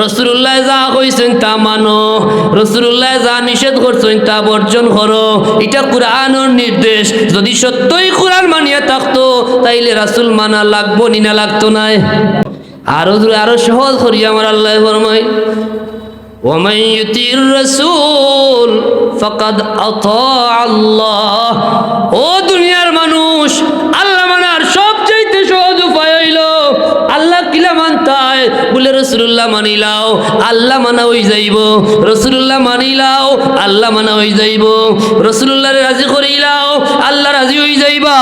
রাসূলুল্লাহ যা কইছেন তা মানো, রাসূলুল্লাহ যা নিষেধ করছেন তা বর্জন করো। এটা কোরআনের নির্দেশ। যদি সত্যই কোরআন মানিয়া থাকতো তাইলে রাসূল মানা লাগবো নি না লাগতো না? আরো সহজ করি আমার আল্লাহ ফরমায়, ওয়ামান ইউতির রাসূল ফাকাদ আতা আল্লাহ। ও দুনিয়ার মানুষ, আল্লাহ মানার সবচাইতে সহজ উপায় হইল আল্লাহ কিলা মানতায় বলে রাসূলুল্লাহ মানিলাও, আল্লাহ মানা হই যাইব। রাসূলুল্লাহ মানিলাও, আল্লাহ মানা হই যাইব। রাসূলুল্লাহরে রাজি করিলাও, আল্লাহ রাজি হই যাইবা।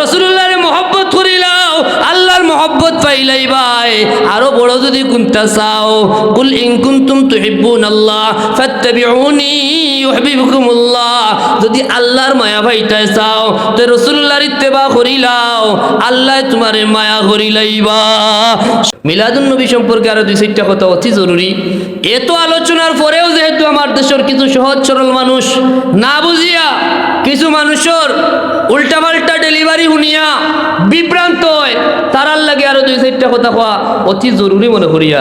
রাসূলুল্লাহরে মহব্বত করিলাও, আল্লাহর মহব্বত পাইলাই ভাই। আরো বড় যদি কুনতা চাও, কুল ইন কুনতুম তুহিব্বুনাল্লাহ ফাত্তাবিউনি ইউহিব্বুকুমুল্লাহ। যদি আল্লাহর মায়া পাইতে চাও তো রাসূলুল্লাহর ইত্তেবা করিলাও, আল্লাহ তোমারে মায়া করিলাইবা। মিলাদুন নবী সম্পর্কে আরো দুই চারটা কথা অতি জরুরি। এত আলোচনার পরেও যেহেতু আমার দেশের কিছু সহজ সরল মানুষ না বুঝিয়া কিছু মানুষের উল্টাপাল্টা ডেলিভারি শুনিয়া বিভ্রান্ত হয়, তারার লাগে আরো দুই চারটা কথা কোয়া অতি জরুরি মনে করিয়া।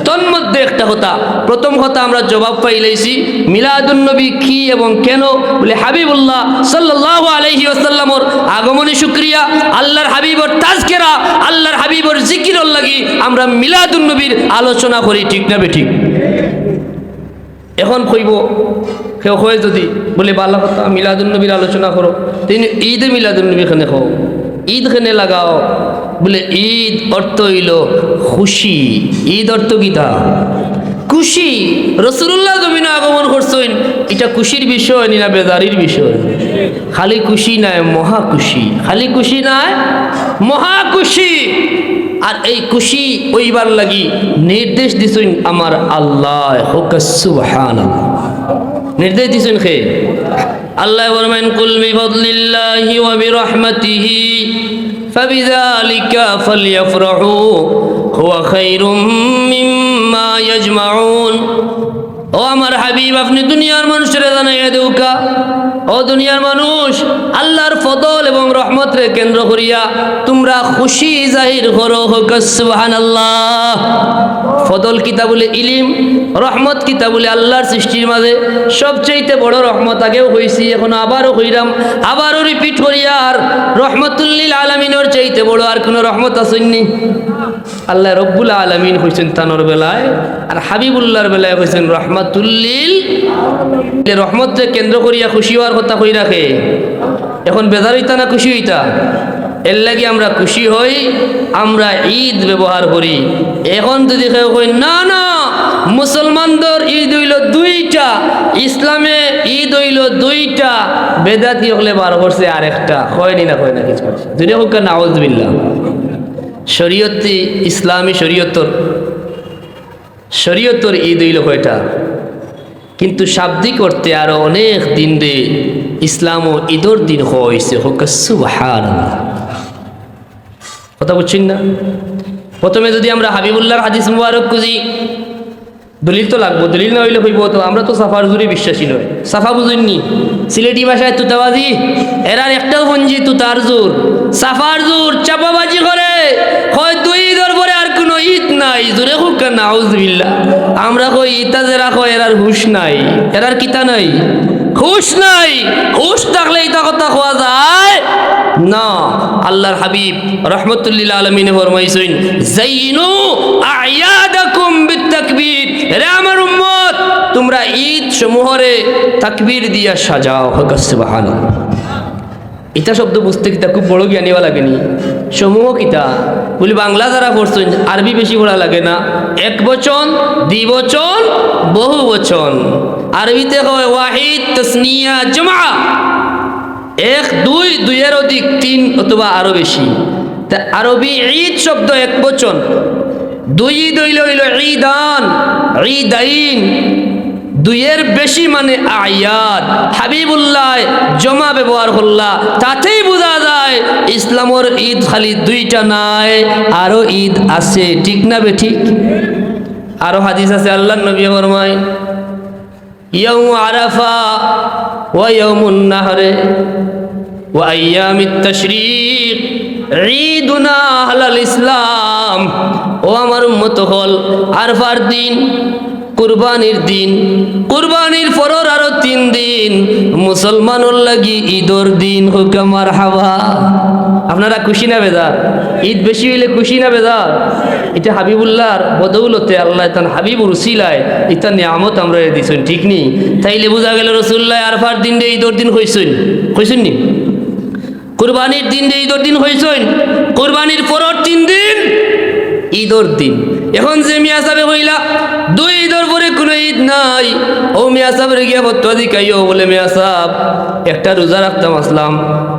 তন্মধ্যে একটা কথা, প্রথম কথা আমরা জবাব পাইলাইছি মিলাদুন নবী কি এবং কেন বলে হাবিবুল্লাহ সাল্লাল্লাহু আলাইহি ওয়াসাল্লামর আগমনী শুকরিয়া, আল্লাহর হাবিবর তাজকিরা, আল্লাহর হাবিবর জিকিরর লাগি আমরা মিলাদুন নবীর আলোচনা করি, ঠিক না বেঠিক? এখন কইব কেউ হয় যদি বলে বালা কথা মিলাদুন নবীর আলোচনা করো, তিনি ঈদে মিলাদুন নবী খানে খাও, ঈদ খানে লাগাও। বলে ঈদ অর্থ হইল খুশি। ঈদ অর্থ গীতা খুশি। রাসূলুল্লাহ জমিনে আগমন করছেন, এটা খুশির বিষয় না বেজারির বিষয়? খালি খুশি নাই, মহা খুশি। খালি খুশি নাই, মহা খুশি। আর এই খুশি ওইবার লাগি নির্দেশ দিছেন আমার আল্লাহ, সুবহানাল্লাহ। নির্দেশ দিছেন কে? আল্লাহ ফরমায়েন কুল বিফাদলিল্লাহি ওয়া বিরহমাতিহি ফাবিযালিকা ফালইফরাহু হুয়া খায়রুম মিম্মা ইয়াজমাউন। ও আমার হাবিব, আপনি দুনিয়ার মানুষের জানাইয়া দেউকা, ও দুনিয়ার মানুষ, আল্লাহর ফদল এবং রহমতরে কেন্দ্র করিয়া তোমরা খুশি জাহির করো, সুবহানাল্লাহ। ফদল কিতা বলে ইলিম, রহমত কিতা বলে আল্লাহর সৃষ্টির মাঝে সবচেয়ে বড় রহমত আগেও হইছি, এখন আবারও হইরাম, আবারও রিপিট করিয়া। আর রহমতুল্লিল আলামিনের চাইতে বড় আর কোনো রহমত আসেননি? আল্লাহ রব্বুল আলামিন হইছেন তানোর বেলায়, আর হাবিবুল্লাহর বেলায় হইছেন রহমাতুল্লিল। রহমতকে কেন্দ্র করিয়া খুশি হওয়ার কথা কই রাখে। এখন বেজার হইতা না খুশি হইতা? এর লাগে আমরা খুশি হই, আমরা ঈদ ব্যবহার করি। এখন যদি কেউ কই না না মুসলমানদের ঈদ হইল দুইটা, ইসলামে ঈদ হইল দুইটা, বেদাতি হলে বার করছে আরেকটা, হয়নি না কয় না কিছু যদি হোক নাউজুবিল্লাহ। শরীয়তে ইসলামী শরীয়তর ঈদ হইল কয়টা, কিন্তু শাব্দিক অর্থে আরো অনেক দিন রে ইসলাম ও ঈদর দিন হয়েছে, হোক সুবহানাল্লাহ। কথা বুঝছেন না? প্রথমে যদি আমরা হাবিবুল্লাহর হাদিস মুবারক খুঁজি, দলিল তো লাগবো, দলিল না হইলে হইব তো। আমরা তো সাফার জুড়ে বিশ্বাসী নয়। সাফা বুঝেননি? সিলেটি ভাষায় তুতাবাজি, এরার একটাও ভঞ্জি তুতার জোর, সাফার জোর, চাপাবাজি করে, হয় দুই ঈদের পরে আর কোনো ঈদ নাই। জোরে হোক নাউজুবিল্লাহ। আমরা কই ইতা যে রাখো, এরার হুশ নাই, এরার কিতা নাই, হুশ নাই। হুশ থাকলে ইতা কথা কোয়া যায় না। আল্লাহর হাবিব রহমতুল্লিল আলামিন ফরমাইছেন যাইনু আয়াদাকুম বিতাকবীর। রে আমার উম্মত, তোমরা ঈদ সমূহরে তাকবীর দিয়া সাজাও, সুবহানাল্লাহ। ইতা শব্দ বুঝতে কিতা খুব বড় জ্ঞানীওয়া লাগেনি। সমূহ কিতা বলি বাংলা যারা পড়ছেন আরবি বেশি পড়া লাগে না। এক বচন, দ্বিবচন, বহু বচন। আরবিতে হয় ওয়াহিদ, তাসনিয়া, জামা। এক, দুই, দুইয়ের অধিক, তিন অথবা আরো বেশি। তা আরবি ঈদ শব্দ এক বচন, দুই ঈদ হইল ঈদান, ঈদাইন। দুইয়ের বেশি মানে আয়াত। হাবিবুল্লাহ জমা ব্যবহার করলা, তাতেই বোঝা যায় ইসলামের ঈদ খালি দুইটা নাই, আরো ঈদ আছে, ঠিক না বেঠিক? আরো হাদিস আছে, আল্লাহর নবী ফরমায় ইয়াউম আরাফা ওয়া ইয়াউমুন নাহর ওয়া আইয়ামিত তাশরীক ঈদুনা আহলাল ইসলাম, ও আমার উম্মত হল, আরফার দিন, কুরবানির দিন, কুরবানির পরের আরো 3 দিন মুসলমানের লাগি ঈদর দিন হোক মারহাবা। আপনারা খুশি না বেজার? ঈদ বেশি হইলে খুশি না বেজার? এটা হাবিবুল্লাহর বদৌলতে আল্লাহ তান হাবিবুর উসিলায় এটা নিয়ামত আমরা দিছেন, ঠিক নি? তাইলে বোঝা গেল রাসূলুল্লাহ আরফার দিন রে ঈদর দিন হইছেন নি? কুরবানির দিন রে ঈদর দিন হইছেন, কুরবানির পরের 3 দিন ঈদর দিন। এখন যে মিয়া সাহেব হইলা 2 ঈদর পরে কোনো ঈদ নাই, ও মিয়া সাহেবের গিয়া ফতোয়া দিকাইও, বলে মিয়া সাহেব একটা রোজা রাখতাম আসলাম,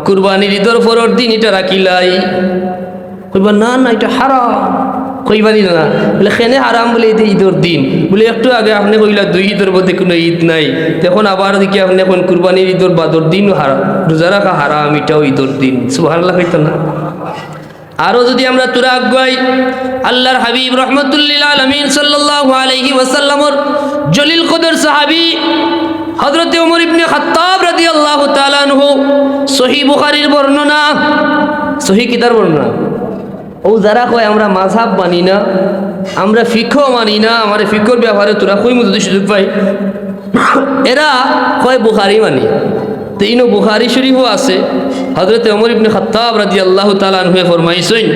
কুরবানির ঈদর পরের দিন এটা রাখিলাই। কইবা না না এটা হারাম, কইবানি না, বলে খেনে হারাম বলে এটা ঈদর দিন, বলে একটু আগে আপনি কইলা 2 ঈদের মধ্যে কোনো ঈদ নাই, তখন আবার দেখি আপনি এখন কুরবানির ঈদর বাদর দিন হারাম, রোজা রাখা হারাম, এটাও ঈদর দিন। সুবহানাল্লাহ কইতো না? আরো যদি আমরা তুরা আগাই, আল্লাহর হাবিব রহমতুল্লিল আলামিন সাল্লাল্লাহু আলাইহি ওয়াসাল্লামর জলিল কদর সাহাবী হযরত ওমর ইবনে খাত্তাব রাদিয়াল্লাহু তাআলা আনহু, সহিহ বুখারীর বর্ণনা, সহিহ কিতার বর্ণনা, ও যারা কয় আমরা মাযহাব মানি না, আমরা ফিকহ মানি না, আমার ফিকহর ব্যাপারে তোরা কই যদি সুযোগ পাই, এরা কয় বুখারী মানি। তো ইনো বুখারী শরীফও আছে। হযরত ওমর ইবনে খাত্তাব রাদিয়াল্লাহু তাআলা আনহু ফরমাইছেন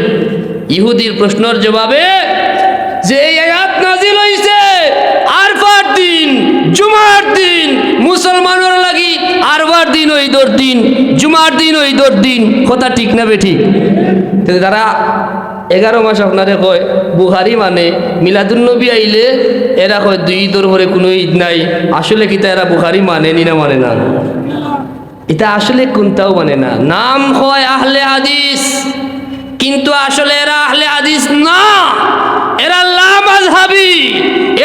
ইহুদির প্রশ্নের জবাবে যে এই আয়াত নাজিল হইছে আরফার দিন, জুমার দিন, মুসলমানের লাগি আরফার দিন ও ঈদর দিন, জুমার দিন ও ঈদর দিন, কথা ঠিক না বেঠিক? তো যারা 11 মাস আপনারে কয় বুখারী মানে, মিলাদুন নবী আইলে এরা কয় 2 ঈদর পরে কোনো ঈদ নাই, আসলে কিতা এরা বুখারী মানে নি না মানে না? এটা আসলে কোনটাও মানে না। নাম হয় আহলে হাদিস, কিন্তু আসলে এরা আহলে হাদিস না, এরা লা মাযহাবী,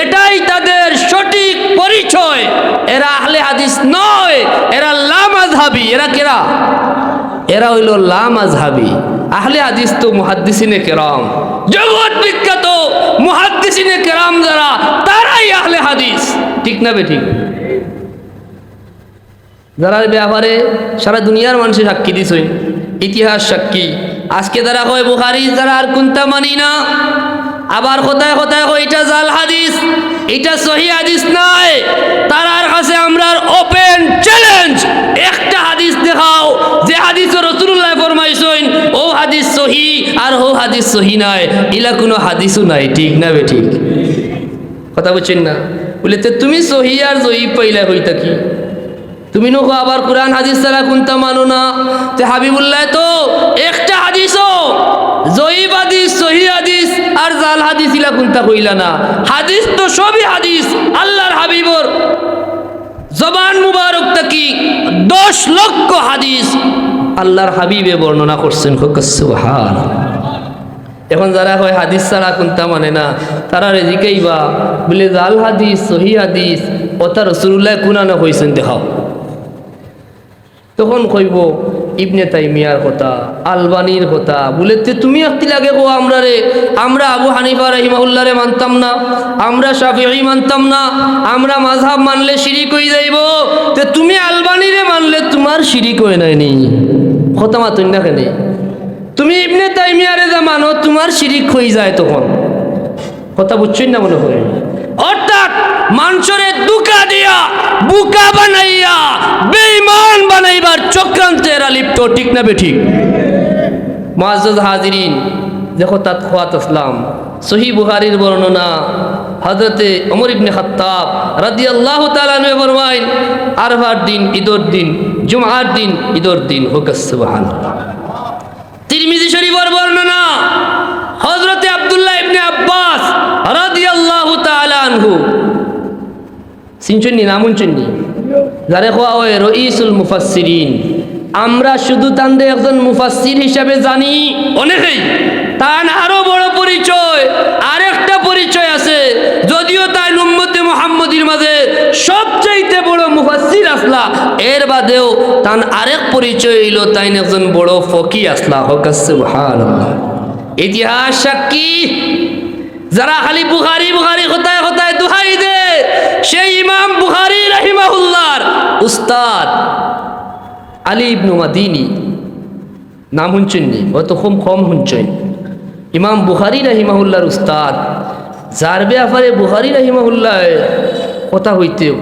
এটাই তাদের সঠিক পরিচয়। এরা আহলে হাদিস নয়, এরা লা মাযহাবী। এরা কেরা? এরা হইল লা মাযহাবী। আহলে হাদিস তো মুহাদ্দিসিনে কেরাম, জগৎ বিখ্যাত মুহাদ্দিসিনে কেরাম যারা, তারাই আহলে হাদিস, ঠিক না বেঠিক? যারা ব্যাপারে সারা দুনিয়ার মানুষের সাক্ষী দিছই, ইতিহাস সাক্ষী। আজকে যারা হয় বুখারী, যারা আর কোনটা মানি না, আবার কোথায় কোথায় হয় এটা জাল হাদিস, এটা সহি হাদিস নয়। তারার কাছে আমরা ওপেন চ্যালেঞ্জ, একটা হাদিস দেখাও যে হাদিসে রাসূলুল্লাহ ফরমাইছেন ও হাদিস সহি আর ও হাদিস সহি নয়, ইলা কোনো হাদিসও নাই, ঠিক না বেঠিক? কথা বুঝছেন না? বলে তুমি সহি আর জয়ীফ পাইলা হইতা কি? তুমি নো আবার কোরআন হাদিস ছাড়া কোনটা মানো না? তে হাবিবুল্লাহ তো একটা হাদিসও জয়ীফ হাদিস, সহি হাদিস আর জাল হাদিস ইলা কোনটা কইলা না? হাদিস তো সবই হাদিস। আল্লাহর হাবিবর জবান মুবারক থাকি 10 লক্ষ হাদিস আল্লাহর হাবিবে বর্ণনা করছেন। সুবহানাল্লাহ। এখন যারা হয় হাদিস ছাড়া কোনটা মানে না, তারা রেজিকেই বা বলে জাল হাদিস, সহি হাদিস ওটা রাসূলুল্লাহ কুনানো কইছেন দেখাও। তখন কইব ইবনে তাইমিয়ার কথা, আলবানির কথা, বলে তুমি একটি লাগে গো আমরা রে, আমরা আবু হানিফা রাহিমাহুল্লাহ রে মানতাম না, আমরা শাফিঈ মানতাম না, আমরা মাযহাব মানলে শিরিক হয়ে যাইব, তে তুমি আলবানিরে মানলে তোমার শিরিক হয় নাইনি, কথা মাতুন না কেন? তুমি ইবনে তাইমিয়ারে যা মানো তোমার শিরিক হয়ে যায়, তখন কথা বুঝছেন না মনে হয়? অর্থাৎ মানুষরে দুকা দিয়া, বুকা বানাইয়া, বেঈমান বানাইবার চক্রান্তে এরা লিপ্ত, ঠিক না বেঠিক? মুআজ্জাজ হাজিরিন, দেখো তাত খাওয়াত আসলাম, সহিহ বুখারীর বর্ণনা, হযরতে ওমর ইবনে খাত্তাব রাদিয়াল্লাহু তাআলা আনহু ফরমায়েন আরফার দিন ঈদর দিন, জুমআর দিন ঈদর দিন হোক। সুবহানাল্লাহ। তিরমিজি শরীফের বর্ণনা, হযরতে আব্দুল্লাহ ইবনে আব্বাস রাদিয়াল্লাহু তাআলা আনহু, চিনছেন নি? নাম শুনছেন নি? যারে কোয়া হয় রইসুল মুফাসসিরিন। আমরা শুধু তান্ডে একজন মুফাসসির হিসাবে জানি, অনেকেই তার আরো বড় পরিচয়, আরেকটা পরিচয় আছে, যদিও তাই উম্মতে মুহাম্মদীর মাঝে সবচাইতে বড় মুফাসসির আসলা, এর বাদেও তার আরেক পরিচয় হইল তাই একজন বড় ফকিহ আসলা। সুবহানাল্লাহ। ইতিহাস সাক্ষী, যারা খালি বুখারী বুখারী কথায় কথায় দোহাই দে, সেই ইমাম বুখারী রাহিমাহুল্লাহর উস্তাদ আলী ইবনে মাদিনী নাম শুনছেন নি? হয়তো খুব কম শুনছেন। ইমাম বুখারী রাহিমাহুল্লাহর উস্তাদ, যার ব্যাপারে বুখারী রাহিমাহুল্লাহ কথা হইতেও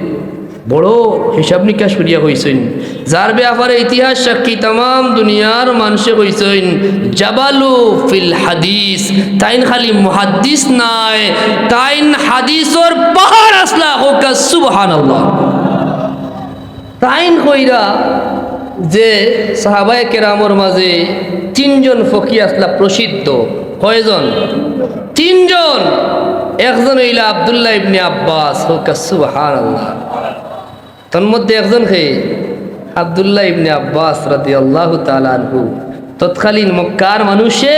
বড় হিসাব নিকাশ করিয়া হইছেন, যার ব্যাপারে ইতিহাস সাক্ষী তাম দুনিয়ার মানুষে হইছেন জাবালু ফিল হাদিস। তাইন খালি মুহাদ্দিস নাই, তাইন হাদিসর পাহাড় আসলা হোক সুবহানাল্লাহ। তাইন কইরা যে সাহাবায়ে কেরামর মাঝে তিনজন ফকি আসলা প্রসিদ্ধ। কয়জন? তিনজন। একজন হইলা আব্দুল্লাহ ইবনে আব্বাস, হোক সুবহানাল্লাহ। তন্মধ্যে একজন হে আব্দুল্লাহ ইবনে আব্বাস রাদিয়াল্লাহু তাআলা আনহু। তৎকালীন মক্কার মানুষে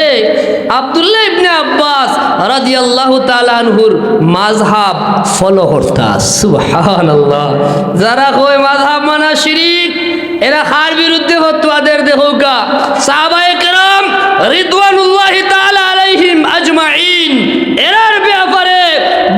আব্দুল্লাহ ইবনে আব্বাস রাদিয়াল্লাহু তাআলা আনহুর মাযহাব ফলো করতা। সুবহানাল্লাহ। যারা কয় মাযহাব মানা শিরক, এরা কার বিরুদ্ধে ফতোয়াদের দেখোকা? সাহাবায়ে কেরাম রিদওয়ানুল্লাহি তাআলা আলাইহিম আজমাইন, এরার ব্যাপারে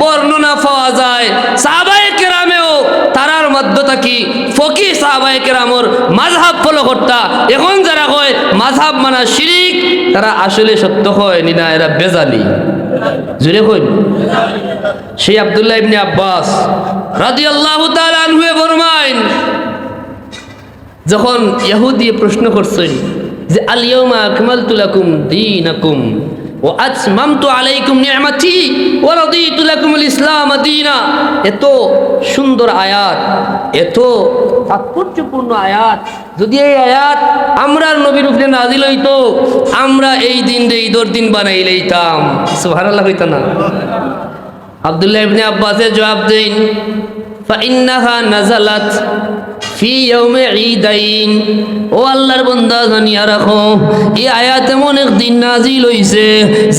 বর্ণনা পাওয়া যায়। সাহাবায়ে কেরামেও তারার মধ্যতা কি ফকি সাহাবায়ে কেরামর মাযহাব ফলো করতা। এখন যারা কয় মাযহাব মানা শিরক, তারা আসলে সত্য হয় নি না, এরা বেজালি। জুড়ে কই সেই আব্দুল্লাহ ইবনে আব্বাস রাদিয়াল্লাহু তাআলা আনহু ফরমাইন, যখন ইহুদি প্রশ্ন করছেন যে আল ইয়াউমা আকমালতু লাকুম দীনাকুম ওয়া আতমামতু আলাইকুম নি'মাতি ওয়া রাদিতু লাকুমুল ইসলাম দীনা, এত সুন্দর আয়াত, এত তাৎপর্যপূর্ণ আয়াত, যদি এই আয়াত আমরার নবীর উপরে নাজিল হইতো, আমরা এই দিন ঈদের দিন বানাই লইতাম। সুবহানাল্লাহ হইতো না? আব্দুল্লাহ ইবনে আব্বাসের জবাব দেন, ফাইন্নাহা নাযালাত ফি ইয়াউমে ঈদাইন। ও আল্লাহর বান্দা জানিয়া রাখো, এই আয়াত এমন এক দিন নাজিল হইছে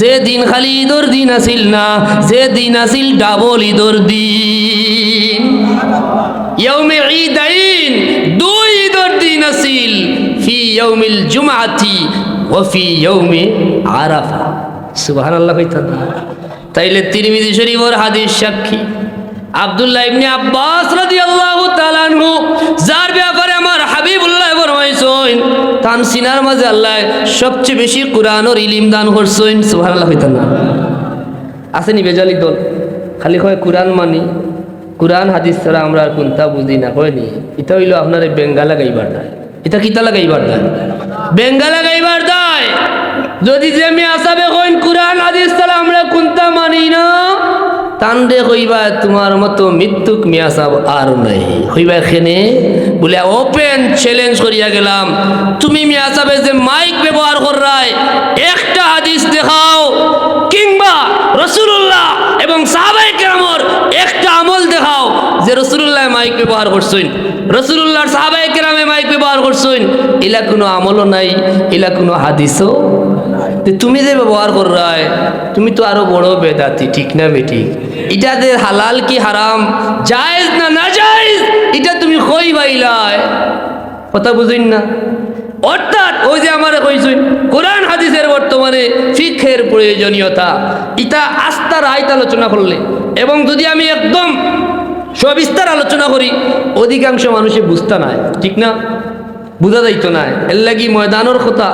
যে দিন খালি ঈদের দিন আসিল না, যে দিন আসিল ডাবল ঈদের দিন। ইয়াউমে ঈদাইন, দুই ঈদের দিন আসিল, ফি ইয়াউমিল জুমআতি ওয়া ফি ইয়াউমি আরাফা। সুবহানাল্লাহ কইতা না? তাইলে তিরমিজি শরীফের হাদিস সাক্ষী আব্দুল্লাহ ইবনে আব্বাস রাদিয়াল্লাহু তাআলা আনহু, যার ব্যাপারে আমার হাবিবুল্লাহ ফরমাইছেন তান সিনার মাঝে আল্লাহ সবচেয়ে বেশি কোরআনের ইলম দান করছেন। সুবহানাল্লাহ হইতা না? আসেনি বেজালি দল, খালি কয় কোরআন মানি, কোরআন হাদিস ছাড়া আমরা আর কোনটা বুঝি না। কয়নি এটা হইল আপনার বেঙ্গালা গাইবার দায়। এটা কিতা লাগাইবার দায়? বেঙ্গালা গাইবার দায়। যদি যে আমি আসাবে কইন কোরআন হাদিস ছাড়া আমরা কোনটা মানি না, তান্ডে কইবা তোমার মতো মৃত্যুক মিয়া সাহেব আর নাই। কইবা এখানে বলে ওপেন চ্যালেঞ্জ করিয়া গেলাম, তুমি মিয়া সাহেব যে মাইক ব্যবহার করায় একটা হাদিস দেখাও, কিংবা রাসূলুল্লাহ এবং সাহাবায়ে কেরামর একটা আমল দেখাও যে রাসূলুল্লাহ মাইক ব্যবহার করছেন, রাসূলুল্লাহর সাহাবায়ে কেরামে মাইক ব্যবহার করছেন, এলা কোনো আমলও নাই, এলা কোনো হাদিসও। তুমি যে ব্যবহার করায় তুমি তো আরো বড় বেদাতি। ঠিক না বেটি? এটা যে হালাল কি হারাম, জায়েজ না না জায়েজ, এটা তুমি কই পাইলাই? কথা বুঝিন না? অর্থাৎ ওই যে আমারে কইছেন কোরআন হাদিসের বর্তমানে ফিকহের প্রয়োজনীয়তা, এটা আস্থার আইত আলোচনা করলে, এবং যদি আমি একদম সবিস্তার আলোচনা করি, অধিকাংশ মানুষে বুঝতে নাই। ঠিক না? বুঝা যাইতো না। এর লাগি ময়দানের কথা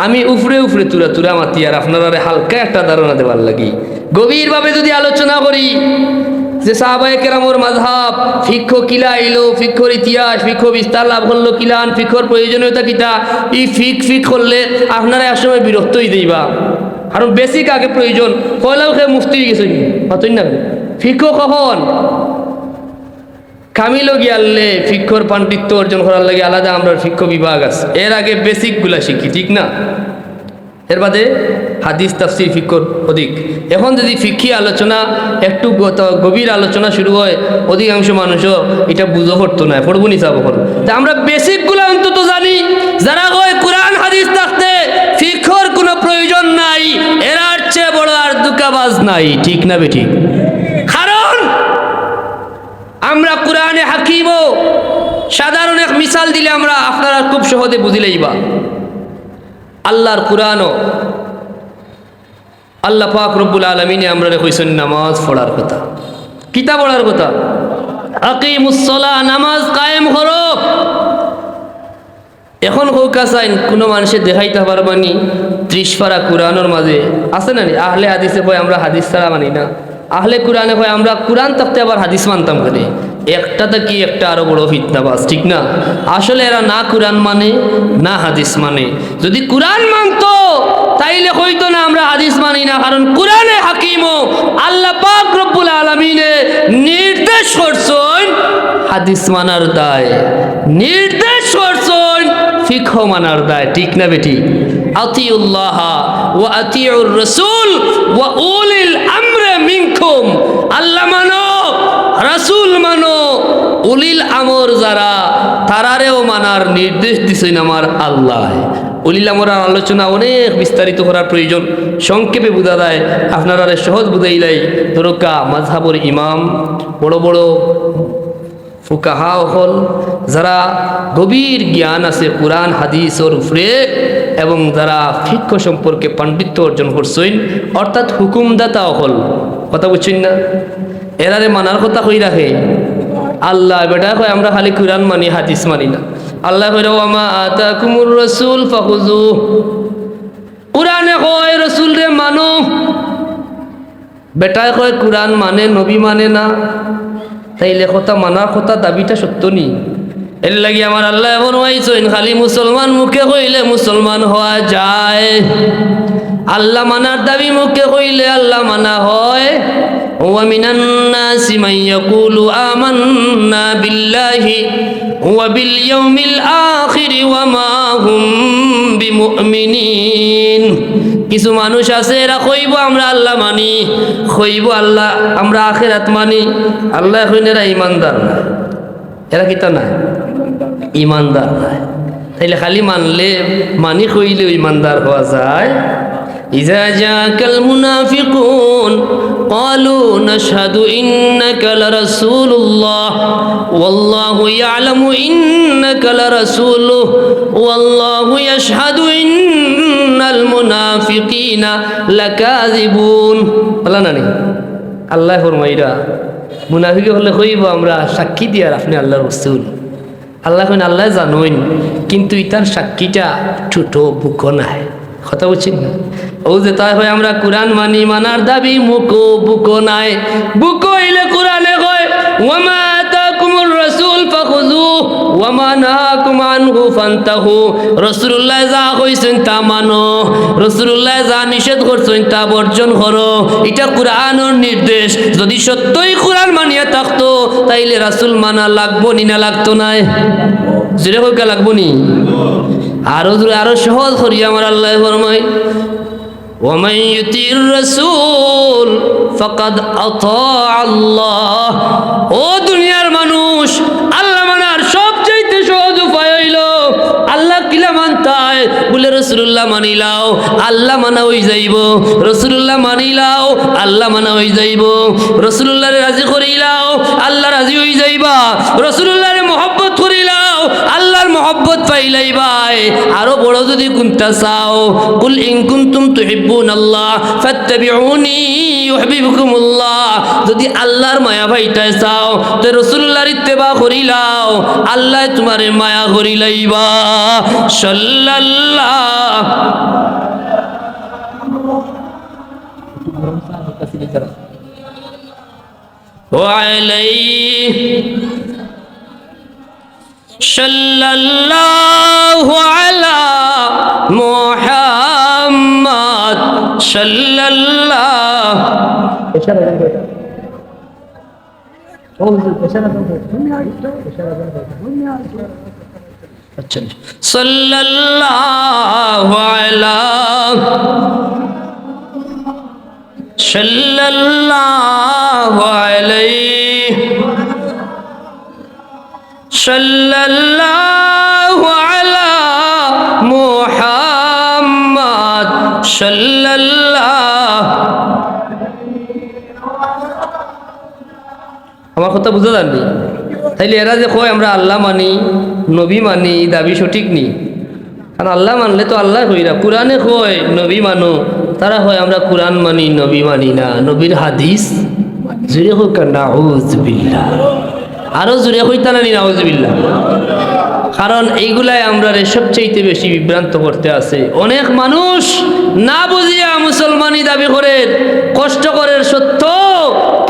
আমি উফরে উফরে তুরা তুরা মাতি, আর আপনারা হালকা একটা ধারণা দেওয়ার লাগি গভীরভাবে যদি আলোচনা করি যে সাহাবায়ে কেরামর মাযহাব, ফিকহ কিলা আইলো, ফিকহর ইতিহাস, ফিকহ বিস্তার লাভ করলো কিলান, ফিকহর প্রয়োজনীয়তা কিতা, এই ফিক করলে আপনারা একসময় বিরক্ত হয়ে যাইবা। কারণ বেসিক আগে প্রয়োজন। কয়লাও খেয়ে মুফতি হয়ে গেছে হতই না? ফিকহ কখন কামিলো গিয়ালে ফিকহর পাণ্ডিত্য অর্জন করার লাগে আলাদা আমরা ফিকহ বিভাগ আছে। এর আগে বেসিকগুলা শিখি। ঠিক না? এর বাদে হাদিস তাফসির ফিকহর অধিক। এখন যদি ফিকহি আলোচনা একটু গভীর আলোচনা শুরু হয়, অধিকাংশ মানুষও এটা বুঝো করতো না, পড়বো নি চাবো করবো। তা আমরা বেসিকগুলো অন্তত জানি। যারা কয় কোরআন হাদিস থাকতে ফিকহর কোনো প্রয়োজন নাই, এরার চেয়ে বড় আর দুকাবাজ নাই। ঠিক না বেঠিক? কারণ আমরা কোরআনে হাকিমও সাধারণ এক মিসাল দিলে আমরা আপনারা খুব সহজে বুঝিলেইবা। আল্লাহর কোরআনও আল্লাহ পাক রব্বুল আলামিনে আমরা কইছেন নামাজ পড়ার কথা। কিতা পড়ার কথা? আকিমুস সালাহ, নামাজ কায়েম করো। এখন হোকা চাইন কোনো মানুষে দেখাইতে পারবানি 30 পারা কোরআনের মাঝে আছে না নি? আহলে হাদিসে কয় আমরা হাদিস ছাড়া মানি না, আহলে কোরআনে কয় আমরা কোরআন থাকতে আবার হাদিস মানতাম কেন? একটাতে কি একটা আরো বড় ফিতনাবাজ, ঠিক না? আসলে এরা না কোরআন মানে না হাদিস মানে। যদি কোরআন মানতো তাইলে হইতো না আমরা হাদিস মানি না, কারণ কোরআনে হাকিম আল্লাহ পাক রব্বুল আলামিনে নির্দেশ করছেন হাদিস মানার দায়, নির্দেশ করছেন ফিকহ মানার দায়, ঠিক না বেটি? আতিউল্লাহ ওয়া আতিউর রাসূল ওয়া উলিল আমরি মিনকুম, আল্লাহ মানো, রাসূল মানো, উলিল আমর যারা তারারেও মানার নির্দেশ দিছেন আমার আল্লাহ। উলিল আমরের আলোচনা অনেক বিস্তারিত করার প্রয়োজন, সংক্ষেপে বোঝা যায় আপনারা সহজ বুঝাইলাই। দরকা মাযহাবর ইমাম, বড় বড় ফুকাহা হল যারা গভীর জ্ঞান আছে কোরআন হাদিসের উপরে এবং যারা ফিকহ সম্পর্কে পাণ্ডিত্য অর্জন করছেন, অর্থাৎ হুকুমদাতা হল, কথা বুঝছেন না? এরারে মানার কথা কই রাখে আল্লাহ। বেটা কয় আমরা খালি কোরআন মানি হাদিস মানি না। আল্লাহ কয় ওয়ামা আতাকুমুর রাসূল ফাখুযু, কোরআনে কয় রাসূল রে মানো, বেটায় কয় কোরআন মানে নবী মানে না, তাইলে কথা মানার কথা দাবিটা সত্য নি? এর লাগি আমার আল্লাহ এমন হয়েছেন খালি মুসলমান মুখে কইলে মুসলমান হওয়া যায়, আল্লাহ মানার দাবি মুখে কইলে আল্লাহ মানা হয়। ওয়া মিনান নাসি মান ইয়াকুলু আমান্না বিল্লাহি ওয়া বিল ইয়াউমিল আখির ওয়া মা হুম বিমুমিনিন, কিছু মানুষ আছে এরা কইব আমরা আল্লাহ মানি, কইব আল্লাহ আমরা আখিরাত মানি, আল্লাহ কইন এরা ইমানদার না। এরা কিতা না? ইমানদার না। তাইলে খালি মানলে মানি কইলেও ইমানদার হওয়া যায়? ইযা জাকাল মুনাফিকুন ক্বালু নাশহাদু ইন্নাকা লারাসূলুল্লাহ ওয়াল্লাহু ইয়ালামু ইন্নাকা লারাসূলুহু ওয়াল্লাহু ইয়াশহাদু ইন্নাল মুনাফিকিনা লাকাযিবুন। বলা না নি? আল্লাহ ফরমাইরা মুনাফিক হলে কইব আমরা সাক্ষী দিয়ার আপনি আল্লাহর রাসূল। আল্লাহ কইন আল্লাহ জানুন, কিন্তু ইতার সাক্ষীটা ছোট বুক নাই, কথা বুঝছেন না? ও যে তাই হয় আমরা কোরআন মানি, মানার দাবি মুখো বুকো নাই। বুকো হইলে কোরআনে কয় ওয়ামা আতাকুমুর রাসূল ফাখুযু ওয়া মা নাহাকুম আনহু ফান্তাহু, রাসূলুল্লাহ যা কইছেন তা মানো, রাসূলুল্লাহ যা নিষেধ করছেন তা বর্জন করো। এটা কোরআনের নির্দেশ। যদি সত্যই কোরআন মানিয়া থাকতো তাইলে রাসূল মানা লাগবো নি না লাগতো না? জোরে কইকা লাগবো নি? আরো সহজ করি আমার আল্লাহ ফরমায় ওয়ামান ইউতির রাসূল ফাকাদ আতা আল্লাহ। ও দুনিয়ার মানুষ, আল্লাহ মানার সবচেয়ে সহজ উপায় হইল আল্লাহ কিলা মানতায় বলে রাসূলুল্লাহ মানিলাও, আল্লাহ মানা হই যাইব। রাসূলুল্লাহ মানিলাও, আল্লাহ মানা হই যাইব। রাসূলুল্লাহরে রাজি করিলাও, আল্লাহ রাজি হই যাইবা। রাসূলুল্লাহরে মহব্বত করিলাও, আল্লাহর মহব্বত পাইলাই ভাই। আরো বড় যদি কুনতা চাও, কুল ইন কুনতুম তুহিব্বুনাল্লাহ ফাত্তাবিউনি ইউহিব্বুকুমুল্লাহ, যদি আল্লাহর মায়া পাইতে চাও তো রাসূলুল্লাহর ইত্তেবা করিলাও, আল্লাহ তোমারে মায়া করিলাইবা। সাল্লাল্লাহু আলাইহি সাল্লাল্লাহু আলা মুহাম্মদ সাল্লাল্লাহু সাল্লাল্লাহু আলা সাল্লাল্লাহু আলাইহি সাল্লাল্লাহু আলা মুহাম্মদ সাল্লাল্লাহু। আমার কথা বুঝা যাননি? তাইলে এরা যে কয় আমরা আল্লাহ মানি নবী মানি, দাবি সঠিক নি। কারণ আল্লাহ মানলে তো আল্লাহ কইরা, কোরআনে কয় নবী মানো, তারা হয় আমরা কোরআন মানি নবী মানি না, নবীর হাদিস জুড়ে হোক। নাউযুবিল্লাহ। আরো জোরে হইতা না নাউজুবিল্লাহ। কারণ এইগুলাই আমরা সবচেয়ে বেশি বিভ্রান্ত করতে আছে। অনেক মানুষ না বুঝিয়া মুসলমানি দাবি করে, কষ্ট করে সত্য,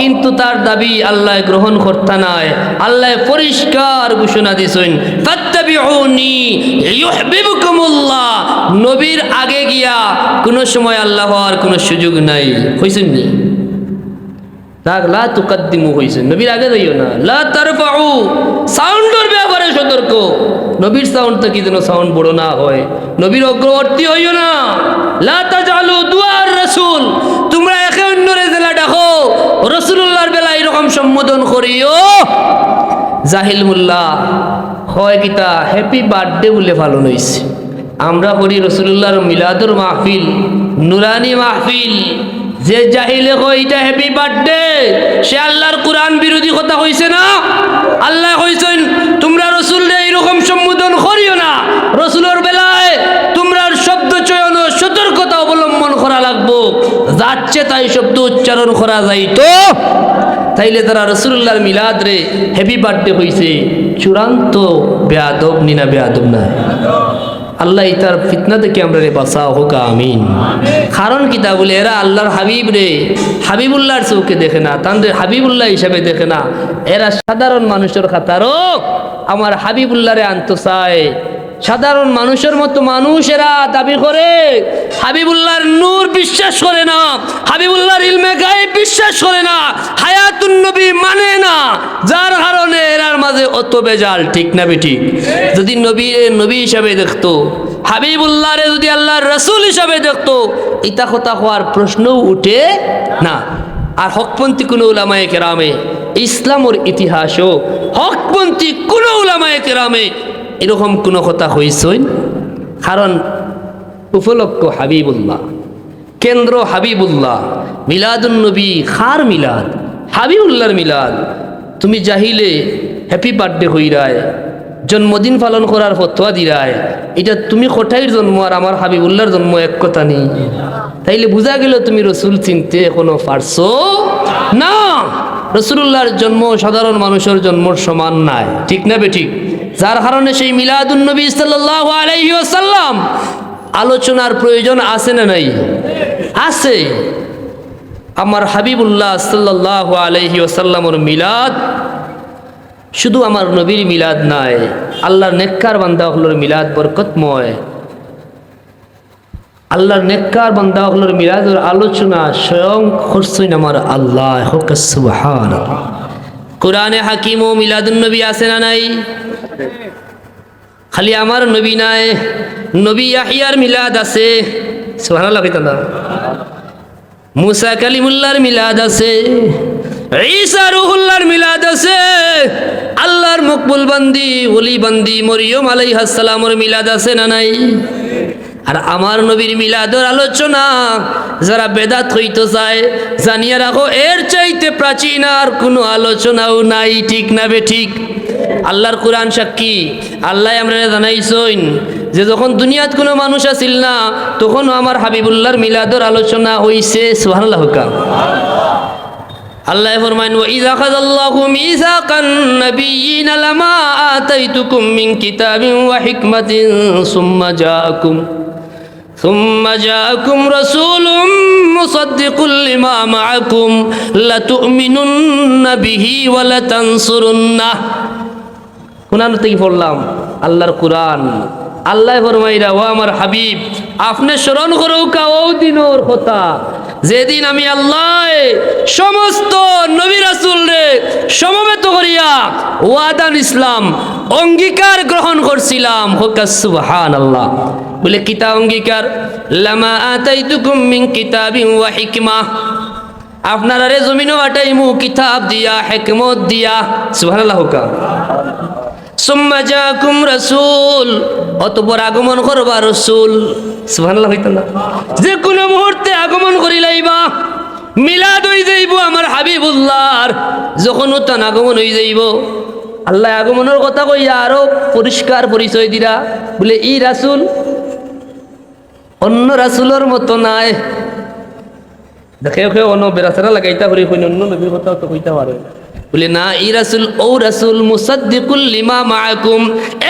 কিন্তু তার দাবি আল্লাহ গ্রহণ করতে নাই। আল্লাহ পরিষ্কার ঘোষণা দিছেন, ফাত্তাবিউনি ইউহিব্বুকুমুল্লাহ। নবীর আগে গিয়া কোনো সময় আল্লাহ হওয়ার কোনো সুযোগ নাই। হইছেন নি? লা তুকাদ্দিমু হইছেন, নবীর আগে যাইও না। লা তারফাউ, সাউন্ডের ব্যাপারে সতর্ক। নবীর সাউন্ডটা কি যেন সাউন্ড বড় না হয়। নবীর অগ্রবর্তী হইও না। লা তাজালু দুআর রাসূল, তোমরা একে অন্যরে জেলা ডাকো, রাসূলুল্লাহর বেলা এরকম সম্বোধন করিও। জাহিল মোল্লা হয় কিতা হ্যাপি বার্থডে বলে পালন হইছে। আমরা করি রাসূলুল্লাহর মিলাদুর মাহফিল, নুরানি মাহফিল। যে জাহিলে কয় এটা হ্যাপি বার্থডে, সে আল্লাহর কোরআন বিরোধী কথা কইছে না? আল্লাহ কইছেন তোমরা রাসূলরে এরকম সম্বোধন করিও না। রাসূলের বেলায় তোমরা শব্দ চয়ন ও সতর্কতা অবলম্বন করা লাগবো। যাচ্ছে তাই শব্দ উচ্চারণ করা যাইতো, তাইলে তারা রাসূলুল্লাহর মিলাদ রে হ্যাপি বার্থডে হইছে। চূড়ান্ত বেয়াদব নিনা বেয়াদব না। আল্লাহ ইতার ফিতনা থেকে আমরা রে বাঁচাও হোক, আমিন। কারণ কিতা বলে এরা আল্লাহর হাবিব রে হাবিবুল্লাহর চৌকে দেখে না, তাদের হাবিবুল্লাহ হিসাবে দেখে না। এরা সাধারণ মানুষের খাতারও আমার হাবিবুল্লাহ রে আনতে চায়। সাধারণ মানুষের মতো মানুষ এরা দাবি করে, হাবিবুল্লাহর নূর বিশ্বাস করে না, হাবিবুল্লাহর ইলমে গায়েব বিশ্বাস করে না, হায়াতুন নবী মানে না। যার কারণে এরার মাঝে অত বেজাল, ঠিক না বেঠিক? যদি নবী হিসাবে দেখতো, হাবিবুল্লাহরে যদি আল্লাহর রাসূল হিসাবে দেখতো, ইতা কথা হওয়ার প্রশ্নও উঠে না। আর হকপন্থী কোনো উলামায়ে কেরামে, ইসলামের ইতিহাসও হকপন্থী কোনো উলামায়ে কেরামে এরকম কোনো কথা হইছই। কারণ উপলক্ষ হাবিবুল্লাহ, কেন্দ্র হাবিবুল্লাহ, মিলাদুন নবী খার মিলাদ, হাবিবুল্লাহর মিলাদ। তুমি জাহিলে হ্যাপি বার্থডে হইরায়, জন্মদিন পালন করার ফতোয়া দিরায়, এটা তুমি কোথায় জন্ম আর আমার হাবিবুল্লাহর জন্ম এক কথা নেই। তাইলে বোঝা গেল তুমি রসুল চিনতে এখনো পারছো না। রসুলুল্লাহর জন্ম সাধারণ মানুষের জন্মর সমান নাই, ঠিক না বেঠিক? যার কারণে সেই মিলাদুন নবী সাল্লাল্লাহু আলাইহি ওয়াসাল্লাম আলোচনার প্রয়োজন আছে না নাই? আছে। আমার হাবিবুল্লাহ সাল্লাল্লাহু আলাইহি ওয়াসাল্লামের মিলাদ শুধু আমার নবীর মিলাদ নাই, আল্লাহর নেককার বান্দা হলোর মিলাদ বরকতময়। আল্লাহর নেককার বান্দা হলোর মিলাদের আলোচনা স্বয়ং করছেন আমার আল্লাহ। হোক সুবহানাল্লাহ। কোরআনে হাকিম ও মিলাদুন নবী আছে না নাই? খালি আমার নবী নাই, নবী ইয়াহিয়ার মিলাদ আছে। সুবহানাল্লাহ। মুসা কালিমুল্লাহর মিলাদ আছে, ঈসা রুহুল্লাহর মিলাদ আছে, আল্লাহর মকবুল বান্দি ওলি বান্দি মরিয়ম আলাইহিস সালামের মিলাদ আছে না নাই? আর আমার নবীর মিলাদের আলোচনা যারা বেদাত হইতে চায়, জানিয়ে রাখো এর চাইতে প্রাচীন আর কোনো আলোচনাও নাই, ঠিক না বে ঠিক? আল্লাহর কোরআন সাক্ষী। আল্লাহ আমরা জানাইছেন যে যখন দুনিয়াত কোনো মানুষ আসিল না, তখনও আমার হাবিবুল্লাহর মিলাদের আলোচনা হইছে। সুবহানাল্লাহ। আল্লাহ ফরমান, ওয়া ইযা আখাযাল্লাহু মিসাকান নাবিয়্যিনা লামা আতাইতুকুম মিন কিতাবিন ওয়া হিকমাতিন সুম্মা জাআকুম রাসূলুম মুসাদ্দিকুল লিমা মাআকুম লাতু'মিনুন্না বিহি ওয়া লাতানসুরুন্নাহ। কোরআন থেকে পড়লাম আল্লাহর কোরআন। আল্লাহ ফরমাইরা, ও আমার হাবিব, আপনি স্মরণ করো কাও দিনের কথা, যেদিন আমি আল্লাহ সমস্ত নবী রাসূল রে সমবেত করিয়া ওয়াদান ইসলাম অঙ্গীকার গ্রহণ করছিলাম। হোক সুবহানাল্লাহ। বলে কিতা অঙ্গীকার? লামা আতাইতুকুম মিন কিতাবিন ওয়া হিকমা, আপনারা রে জমিনও আটাইমু কিতাব দিয়া, হিকমত দিয়া। সুবহানাল্লাহ। সুম্মা জাআকুম রাসূল, অতঃপর আগমন করবা রাসূল। সুবহানাল্লাহ। হইতাল্লাহ। যে কোনো মুহূর্তে আগমন করিলাইবা, মিলাদ হই যাইব আমার হাবিবুল্লাহর। যখন তান আগমন হই যাইব, আল্লাহ আগমনের কথা কইয়া আরো পরিষ্কার পরিচয় দিরা। বলে ই রাসূল অন্য রাসূলের মতো নাই। দেখে অন্য বেরাসারা লাগাইতা করি অন্য নবীর কথা তো কইতে পারে। বলে না, ই রাসূল ও রাসূল মুসাদ্দিকুল লিমা মাআকুম,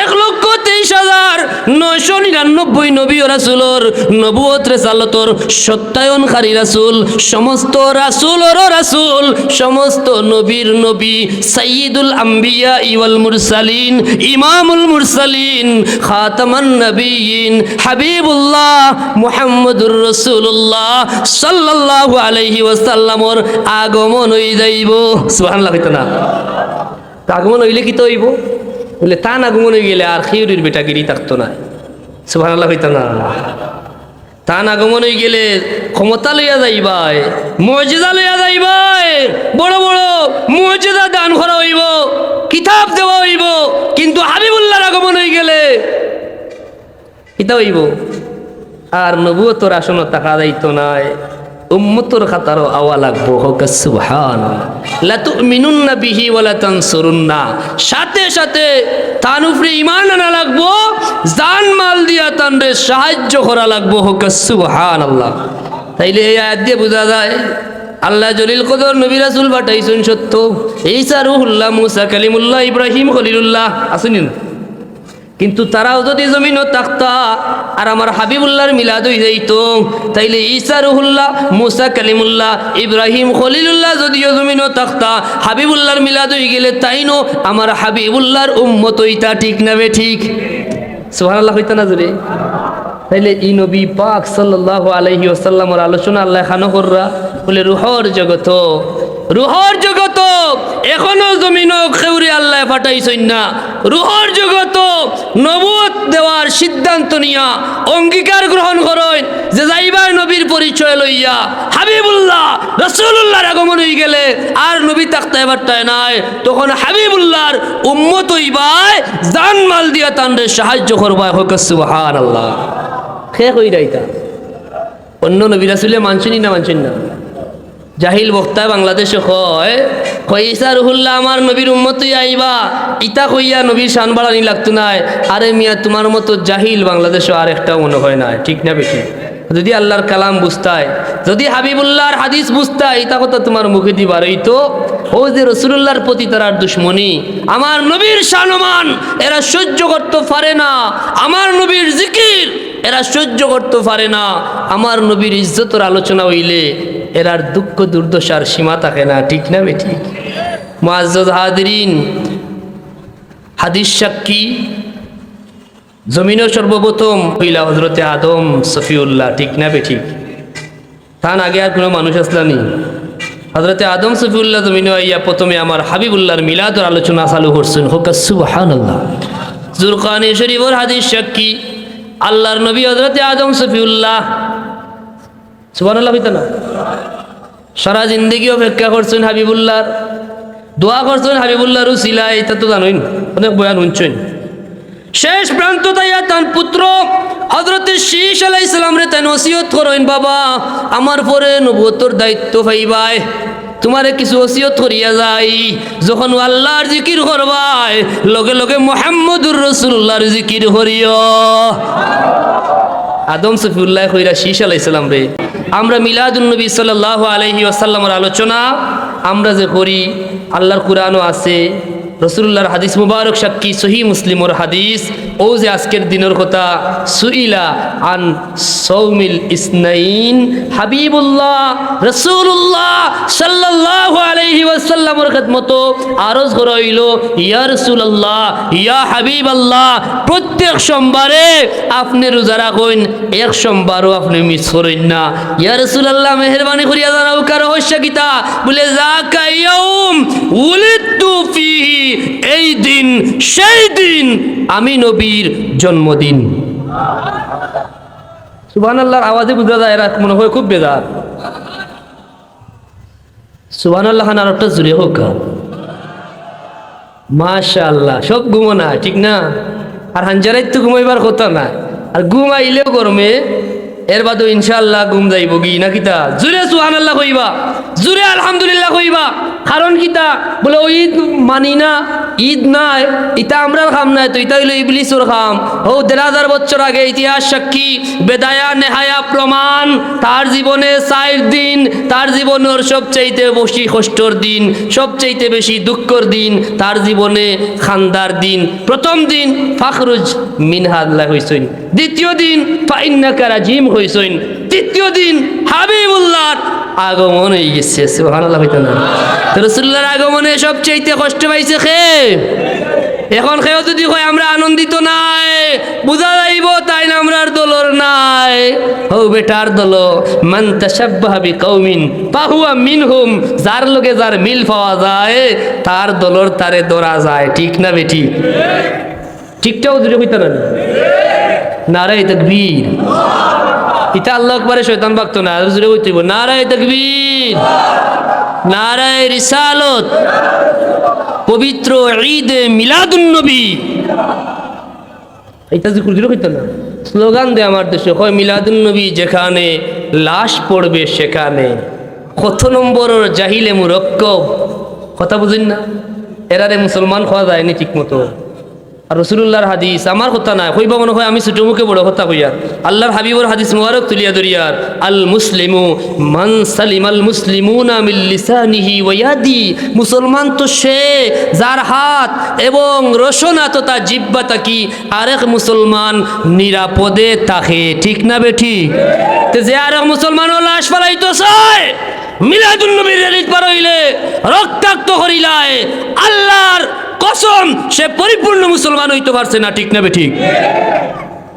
1,23,999 নবী ও রাসূলর নবুয়ত রিসালাতর সত্যায়নকারী রাসূল, সমস্ত রাসূলর রাসূল, সমস্ত নবীর নবী, সাইয়্যিদুল আম্বিয়া ওয়াল মুরসালিন, ইমামুল মুরসালিন, খাতামান নবিয়্যিন, হাবিবুল্লাহ মুহাম্মদুর রাসূলুল্লাহ সাল্লাল্লাহু আলাইহি ওয়াসাল্লামর আগমন হয়ে যাইব। সুবহানাল্লাহ। না আগমন হইলে কি তো হইব? বলে তান আগমন হয়ে গেলে আর খিউরির বেটাগিরি থাকতো না। সুবহানাল্লাহ হইতো না? তান আগমন হয়ে গেলে ক্ষমতা লইয়া যাইবাই, মুজিজা লইয়া যাইবাই, বড় বড় মুজিজা দান করা হইব, কিতাব দেওয়া হইব। কিন্তু হাবিবুল্লাহর আগমন হয়ে গেলে কিতা হইব? আর নবুয়তর আসন টাকা যাইতো নাই, উম্মতর খাতারও আওয়া লাগবো। হোক সুবহানাল্লাহ। লা তুমিনুন্না বিহি ওয়া লা তানসুরুন্না, সাথে সাথে তার উপরে ঈমান আনা লাগবো, জান মাল দিয়া তানরে সাহায্য করা লাগবো। হোক সুবহানাল্লাহ। তাইলে এই আয়াত দিয়ে বোঝা যায় আল্লাহ জলিল কদর নবী রাসূল পাঠাইছেন সত্য, ঈসা রূহুল্লাহ, মুসা কালিমুল্লাহ, ইব্রাহিম খলিলুল্লাহ আসেনি, কিন্তু তারাও যদি জমিনও থাকতা আর আমার হাবিবুল্লাহর মিলাদ হয়ে যাইতো, তাইলে ঈসা রূহুল্লাহ, মুসা কালিমুল্লাহ, ইব্রাহিম খলিলুল্লাহ যদিও জমিনও থাকতা, হাবিবুল্লাহর মিলাদ হয়ে গেলে তাইনো আমার হাবিবুল্লাহর উম্মত হইতা। ঠিক না বে ঠিক? সুবহানাল্লাহ হইতা না জোরে? তাইলে ই নবী পাক সাল্লাল্লাহু আলাইহি ওয়াসাল্লামের আলোচনা আল্লাহ খানো কররা বলে রুহর জগত, রুহর জগত এখনো জমিনও খেউরে আল্লাহ পাঠাইছেন না। রুহর জগত নবুয়ত দেওয়ার সিদ্ধান্ত নিয়া অঙ্গীকার গ্রহণ করেন যে যাইবার নবীর পরিচয় লইয়া হাবিবুল্লাহ রাসূলুল্লাহর আগমন হয়ে গেলে আর নবী থাকতে এবারটায় নাই, তখন হাবিবুল্লাহর উম্মত হইবাই, জান মাল দিয়া তানরে সাহায্য করবায়। হোক সুবহানাল্লাহ। খে কই রাইতা অন্য নবী রাসূলে মানছেন না মানছেন না? জাহিল বক্তা বাংলাদেশে কয় ঈসা রূহুল্লাহ আমার নবীর উম্মত আইবা, ইতা কইয়া নবীর শান বাড়ানি লাগতো নাই। আরে মিয়া, তোমার মতো জাহিল বাংলাদেশে আর একটা মনে হয় না। ঠিক না বেশি? যদি আল্লাহর কালাম বুঝতাই, যদি হাবিবুল্লাহর হাদিস বুঝতাই, ইতা কথা তোমার মুখে দি বারইতো। ও যে রাসূলুল্লাহর প্রতি তারার দুশ্মনী, আমার নবীর শানমান এরা সহ্য করতে পারে না, আমার নবীর জিকির এরা সহ্য করতে পারে না, আমার নবীর ইজ্জতের আলোচনা হইলে এরার দুঃখ দুর্দশার সীমা থাকে না। ঠিক না বে ঠিক? মুআজ্জাজ হাদিরিন, হাদিস সাক্ষী জমিনের সর্বপ্রথম হইলা হযরতে আদম সফিউল্লাহ। ঠিক না বে ঠিক? তার আগে আর কোনো মানুষ আসলানি। হযরতে আদম সফিউল্লাহ জমিনে আইয়া প্রথমে আমার হাবিবুল্লাহর মিলাদের আলোচনা চালু করছেন। হোক সুবহানাল্লাহ। জুরকানি শরীফের হাদিস সাক্ষী আল্লাহর নবী হযরতে আদম সফিউল্লাহ, সুবহানাল্লাহ হইতা না? সারা জিন্দগি অপেক্ষা করছেন হাবিবুল্লাহর, দোয়া করছেন হাবিবুল্লাহর উসিলায়। এটা তো জানোই, অনেক বয়ান শুনছেন। শেষ প্রান্ত তাইয়া তার পুত্র হযরতে শীশ আলাইহিস সালাম রে তাই ওসিয়ত করেন, বাবা আমার পরে নবুয়তর দায়িত্ব পাইবাই, তোমারে কিছু ওসিয়ত করিয়া যাই, যখন আল্লাহর জিকির করবাই লগে লগে মুহাম্মদুর রাসূলুল্লাহর জিকির করিও। আদম সফিউল্লাহ কইরা শীশ আলাইহিস সালাম রে আমরা মিলাদুন নবী সাল্লাল্লাহু আলাইহি ওয়াসাল্লামের আলোচনা আমরা যে করি, আল্লাহর কুরআনও আছে, রাসূলুল্লাহর হাদিস মুবারক সাক্ষী সহিহ মুসলিমের হাদিস। ও যে আজকের দিনের কথা, সুইলা আন সাওমিল ইসনাইন, হাবিবুল্লাহ রাসূলুল্লাহ সাল্লাল্লাহু আলাইহি ওয়াসাল্লামের খিদমত আরজ করা হইল, ইয়া রাসূলুল্লাহ ইয়া হাবিবাল্লাহ, প্রত্যেক সোমবারে আপনি রোজা রাখুন, এক সোমবারও আপনি মিস করেন না। ইয়া রাসূলুল্লাহ মেহেরবানি করিয়া জানাও কার রহস্য কিতা? বলে যাকা ইয়াউম উলিদতু ফিহি, এই দিন সেই দিন আমি নবীর জন্মদিন। সুবহানাল্লাহর আওয়াজে বুঝা যায় এরা মনে হয় খুব বেজার। সুবহানাল্লাহ আর একটা জুড়ে হোক, মাশাআল্লাহ। সব ঘুমো না, ঠিক না? আর হাঞ্জারাই তো ঘুমাইবার কথা না, আর ঘুমাইলেও গরমে এর বাদও ইনশাআল্লাহ ঘুম যাইব কি না কিতা? জুড়ে সুবহানাল্লাহ কইবা, জুড়ে আলহামদুলিল্লাহ কইবা। কারণ কিতা? বলে ওই মানি না, ঈদ নাই, ইটা আমরার খাম নাই, তো ইটা হইল ইবলিসুর খাম। ও ১,৫০০ বছর আগে ইতিহাস সাক্ষী, বেদায়া নেহায়া প্রমাণ। তার জীবনে ৪ দিন, তার জীবনের সবচাইতে বেশি কষ্টর দিন, সবচাইতে বেশি দুঃখর দিন তার জীবনে খান্দার দিন। প্রথম দিন ফাখরুজ মিনহাল্লাহ হইছেন, দ্বিতীয় দিন ফাইন্নাকা রাজিম হইছেন, তৃতীয় দিন হাবিবুল্লাহর আগমন হয়ে গেছে। সুবহানাল্লাহ হইতো না? তো রাসূলুল্লাহর আগমনে সবচাইতে কষ্ট পাইছে কে? এখন কেউ যদি কয় আমরা আনন্দিত নাই, বুঝা যাইব তাই না আমরার দলর নাই। ও বেটার দল, মান তাশাব্বাহা বিকাউমিন ফাহুয়া মিনহুম, যার লগে যার মিল পাওয়া যায় তার দলর তারে ধরা যায়। ঠিক না বেটি? ঠিকটাও যদি হইতো না? নারায়ে তাকবীর। ইতা আল্লাহু আকবারে শয়তান ভক্ত না, জুড়ে হইতেইব নারায়ে তাকবীর, নারায়ে রিসালত। পবিত্র ঈদে মিলাদুন নবী, এটা যে কুরজুরে হইতো না, স্লোগান দেয় আমার দেশে, হয় মিলাদুন নবী যেখানে লাশ পড়বে সেখানে। কত নম্বরের জাহিলে মুরক্কব, কথা বুঝেন না? এরারে মুসলমান খাওয়া যায়নি ঠিক মতো। আর রাসূলুল্লাহর হাদিস, আমার কথা না কইবা মনে হয় আমি ছোট মুখে বড় কথা কইয়া। আল্লাহর হাবিবর হাদিস মুবারক তুলিয়া দরিয়ার, আল মুসলিমু মান সালিমাল মুসলিমুনা মিন লিসানিহি ওয়া ইয়াদি, মুসলমান তো সে যার হাত এবং রসনা তথা জিহ্বা থাকি আরেক মুসলমান নিরাপদে থাকে। ঠিক না বেঠি? তে যে আরেক মুসলমানও লাশ ফালাইতো চায়, মিলাদুন নবীর রেলিত পার হইলে রক্তাক্ত করিলায় আল্লাহর কসম সে পরিপূর্ণ মুসলমান হইতে পারছে না। ঠিক না বেঠিক?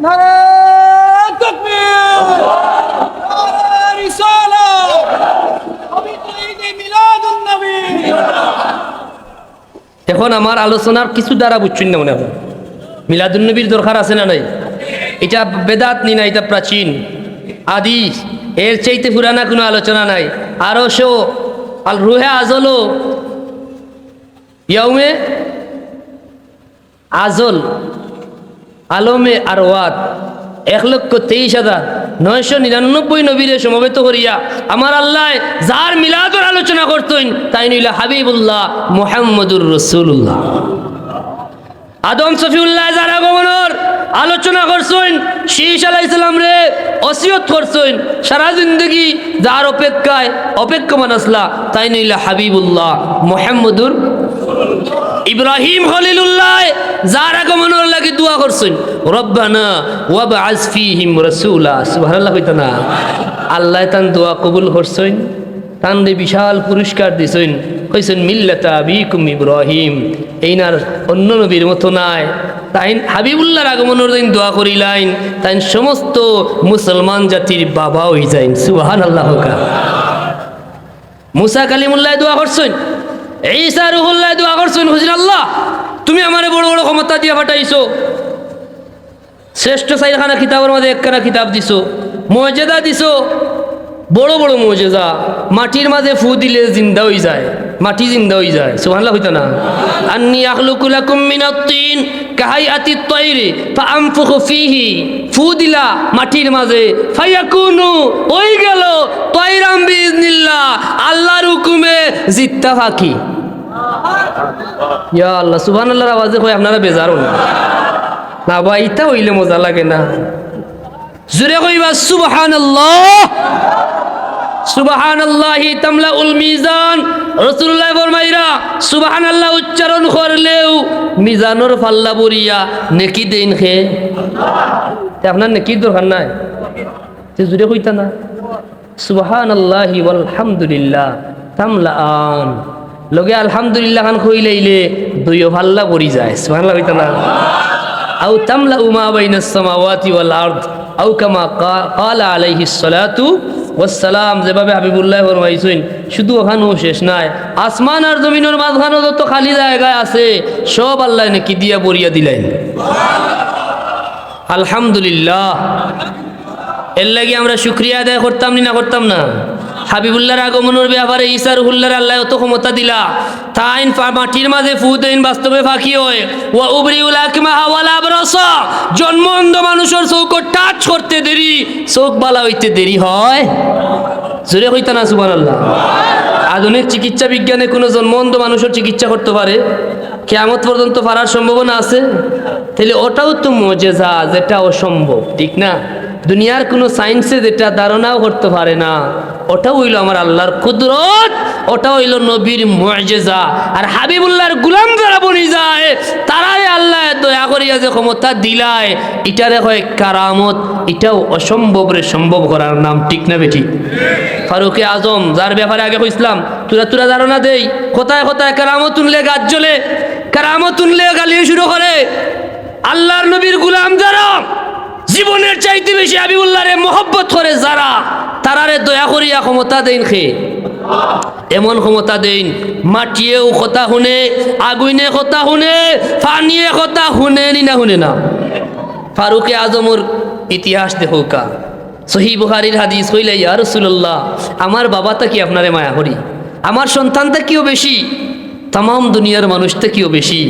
নারায়ে তাকবীর, নারায়ে রিসালাত, পবিত্র ঈদে মিলাদুন নবী। এখন আমার আলোচনার কিছু দ্বারা বুঝছেন না মনে হয় মিলাদুন নবীর দরকার আছে না নাই? এটা বেদাত নি না, এটা প্রাচীন আদি, এর চাইতে পুরানা কোনো আলোচনা নাই। আরো সো আল রুহে আজলো ইয়াউমে আজল আলমে আরওয়াত ১,২৩,৯৯৯ নবীরে সমবেত করিয়া আমার আল্লাহ যার মিলাদুর আলোচনা করতেন তাই নইলা হাবিবুল্লাহ মুহাম্মদুর রাসূলুল্লাহ। আদম সফিউল্লাহ যার আগমনের আলোচনা করছেন, শীষ আলাইহিস সালাম রে ওসিয়ত করছেন, সারা জিন্দগি যার অপেক্ষায় অপেক্ষমান আসলা তাই নইলা হাবিবুল্লাহ মুহাম্মদুর। ইব্রাহিম খলিলুল্লাহ যার আগমনের লাগি দোয়া করছেন, রব্বানা ওয়াবআস ফীহিম রাসূলা। সুবহানাল্লাহ কইতা না? আল্লাহ তান দোয়া কবুল করছেন, তান বিশাল পুরস্কার দিছেন, কইছেন মিল্লাতা আবিকুম ইব্রাহিম। এইনার অন্য নবীর মতো নাই। তাই হাবিবুল্লাহর আগমনের দিন দোয়া করিলাইন, তাই সমস্ত মুসলমান জাতির বাবা হয়ে যাইন। সুবহানাল্লাহ। মুসা কালিমুল্লাহ দোয়া করছেন, ঈসা রুহুল্লাহ দোয়া করছেন, হুজুর আল্লাহ তুমি আমারে বড় বড় ক্ষমতা দিয়া পাঠাইছো, শ্রেষ্ঠ 4খানা কিতাবের মধ্যে 1খানা কিতাব দিছো, মুজিজা দিছো, বড় বড় মুজিজা। মাটির মাঝে ফু দিলে জিন্দা হয়ে যায়, মাটি জিন্দা হয়ে যায়। সুবহানাল্লাহ হইতা না? আন্নী আখলুকু লাকুম মিনাত তিন কাহাইয়াতিত তায়রি ফাআনফুখু ফীহি, ফু দিলা মাটির মাঝে, ফায়াকুনু ওই গেল তায়রাম বিইজনিল্লাহ, আল্লাহর হুকুমে জিত্তা ফাকি। ইয়া আল্লাহ, সুবহানাল্লাহর আওয়াজে কই আপনারা বেজার হন না ভাই? ইতা হইলে মজা লাগে না? জোরে কইবা সুবহানাল্লাহ। সুবহানাল্লাহি তামলাউল মিজান। রাসূলুল্লাহ ফরমাইরা সুবহানাল্লাহ উচ্চারণ করলেও মিজানের পাল্লা ভরিয়া নেকি দেন খে। তে আপনার নেকি দরকার নাই? তে জোরে কইতা না? সুবহানাল্লাহি ওয়ালহামদুলিল্লাহ তামলাআন, লগে আলহামদুলিল্লাহ খান কইলেইলে দুইও পাল্লা ভরি যায়। সুবহানাল্লাহ কইতা না? আও তামলাউ মা বাইনাস সামাওয়াতি ওয়াল আরদ আও কামা ক্বালা আলাইহিস সালাতু ওয়াসসালাম। যেভাবে হাবিবুল্লাহ ফরমাইছেন, শুধু ওখানেও শেষ নাই, আসমান আর জমিনের মাঝখানে যত খালি জায়গায় আছে সব আল্লাহ নাকি দিয়া বরিয়া দিলেন। আলহামদুলিল্লাহ। এর লাগি আমরা শুকরিয়া আদায় করতাম না করতাম না? হাবিবুল্লাহর আগমনের ব্যাপারে ঈসা রুহুল্লাহর আল্লাহ অত ক্ষমতা দিলা, তাইন মাটির মাঝে ফু দেন বাস্তবে ফাঁকি হয়। ওয়া উবরিউল আকমাহা ওয়াল আবরাসা, জন্ম অন্ধ মানুষের চোখ টাচ করতে দেরি, চোখ বালা হইতে দেরি হয়। জোরে কইতা না সুবহানাল্লাহ? আধুনিক চিকিৎসা বিজ্ঞানে কোনো জন্ম অন্ধ মানুষের চিকিৎসা করতে পারে? কিয়ামত পর্যন্ত পারার সম্ভাবনা আছে? তাহলে ওটাও তো মুজিজা, যেটা অসম্ভব, ঠিক না? দুনিয়ার কোনো সায়েন্সে যেটা ধারণাও করতে পারে না, ওটাও হইল আমার আল্লাহর কুদরত, ওটা হইল নবীর মুজিজা। আর হাবিবুল্লাহর গুলাম যারা বনি যায়, তারাই আল্লাহ দয়া করিয়া যে ক্ষমতা দিলায়, এটারে হয় কারামত। এটাও অসম্ভবরে সম্ভব করার নাম, ঠিক না বেটি? ফারুকে আজম, যার ব্যাপারে আগে কইছিলাম, তুরা ধারণা দেই, কোথায় কোথায় কারামত উনলে গাছ জ্বলে, কারামত উনলে গালিয়ে শুরু করে। আল্লাহর নবীর গুলাম যারা, জীবনের চাইতে বেশি হাবিবুল্লাহরে মহব্বত করে যারা, তারারে দয়া করিয়া ক্ষমতা দেন খে, এমন ক্ষমতা দেন মাটিয়েও কথা শুনে, আগুনে কথা শুনে, পানিয়ে কথা শুনে নি না শুনে না। ফারুকে আজমর ইতিহাস দেখোকা, সহি বুখারীর হাদিস হইলে, ইয়া রাসূলুল্লাহ, আমার বাবাটা কি আপনারে মায়া করি, আমার সন্তানটা কিও বেশি, তাম দুনিয়ার মানুষটা কিও বেশি,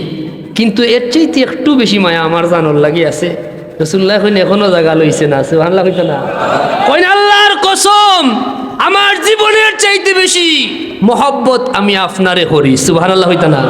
কিন্তু এর চাইতে একটু বেশি মায়া আমার জানর লাগি আছে। রাসূলুল্লাহ কইন এখনো জায়গা লইছে না, সুবহানাল্লাহ কইতো না, কইন আল্লাহর কসম, আমার জীবনের চাইতে বেশি মহব্বত আমি আপনারে করি, সুবহানাল্লাহ হইতো না।